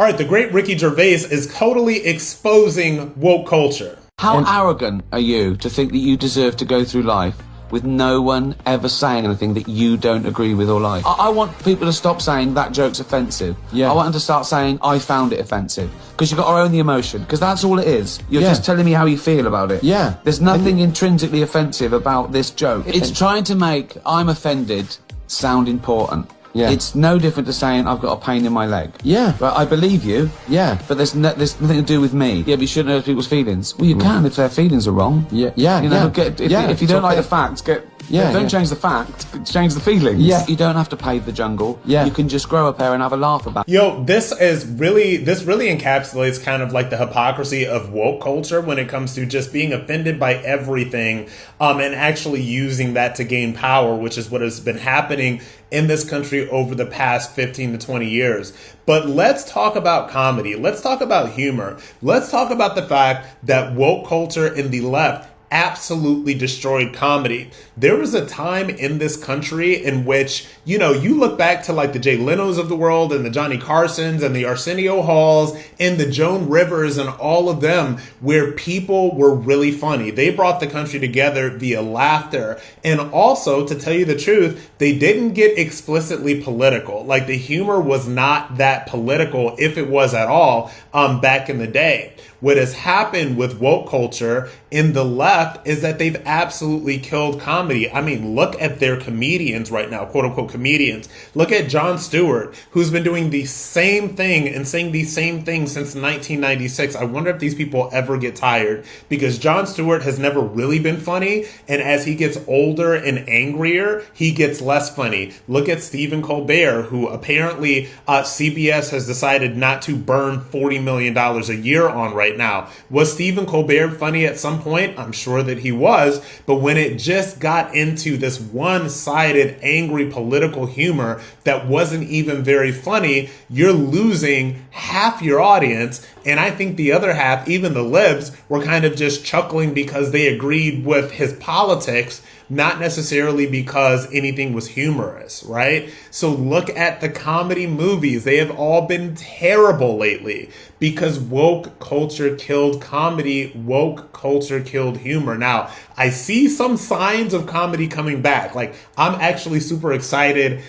All right, the great Ricky Gervais is totally exposing woke culture. How arrogant are you to think that you deserve to go through life with no one ever saying anything that you don't agree with or like? I want people to stop saying that joke's offensive. I want them to start saying I found it offensive. Because you've got to own the emotion. Because that's all it is. You're just telling me how you feel about it. There's nothing intrinsically offensive about this joke. It's trying to make I'm offended sound important. It's no different to saying I've got a pain in my leg. But I believe you. But there's nothing to do with me. But you shouldn't hurt people's feelings. Well, you can if their feelings are wrong. You know, if you don't like the facts, don't change the facts, change the feelings. You don't have to pave the jungle. You can just grow a pair and have a laugh about it. Yo, this really encapsulates kind of like the hypocrisy of woke culture when it comes to just being offended by everything, and actually using that to gain power, which is what has been happening in this country over the past 15 to 20 years. But let's talk about comedy. Let's talk about humor. Let's talk about the fact that woke culture in the left absolutely destroyed comedy. There was a time in this country in which, you know, you look back to like the Jay Leno's of the world and the Johnny Carsons and the Arsenio Halls and the Joan Rivers and all of them, where people were really funny. They brought the country together via laughter. And also, to tell you the truth, they didn't get explicitly political. Like, the humor was not that political, if it was at all, back in the day. What has happened with woke culture in the left is that they've absolutely killed comedy. I mean, look at their comedians right now, quote unquote comedians. Look at Jon Stewart, who's been doing the same thing and saying the same thing since 1996. I wonder if these people ever get tired, because Jon Stewart has never really been funny. And as he gets older and angrier, he gets less funny. Look at Stephen Colbert, who apparently CBS has decided not to burn $40 million a year on right now. Was Stephen Colbert funny at some point? I'm sure that he was, but when it just got into this one-sided, angry political humor that wasn't even very funny, you're losing half your audience. And I think the other half, even the libs, were kind of just chuckling because they agreed with his politics, not necessarily because anything was humorous, right? So look at the comedy movies. They have all been terrible lately because woke culture killed comedy. Woke culture killed humor. Now, I see some signs of comedy coming back. Like, I'm actually super excited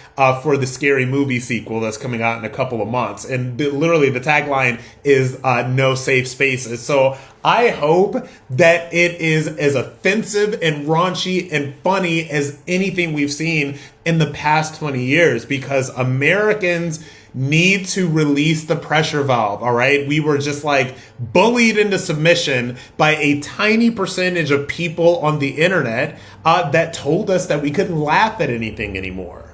for the Scary Movie sequel that's coming out in a couple of months. And literally the tagline is no safe spaces. So I hope that it is as offensive and raunchy and funny as anything we've seen in the past 20 years, because Americans need to release the pressure valve, all right? We were just like bullied into submission by a tiny percentage of people on the internet that told us that we couldn't laugh at anything anymore.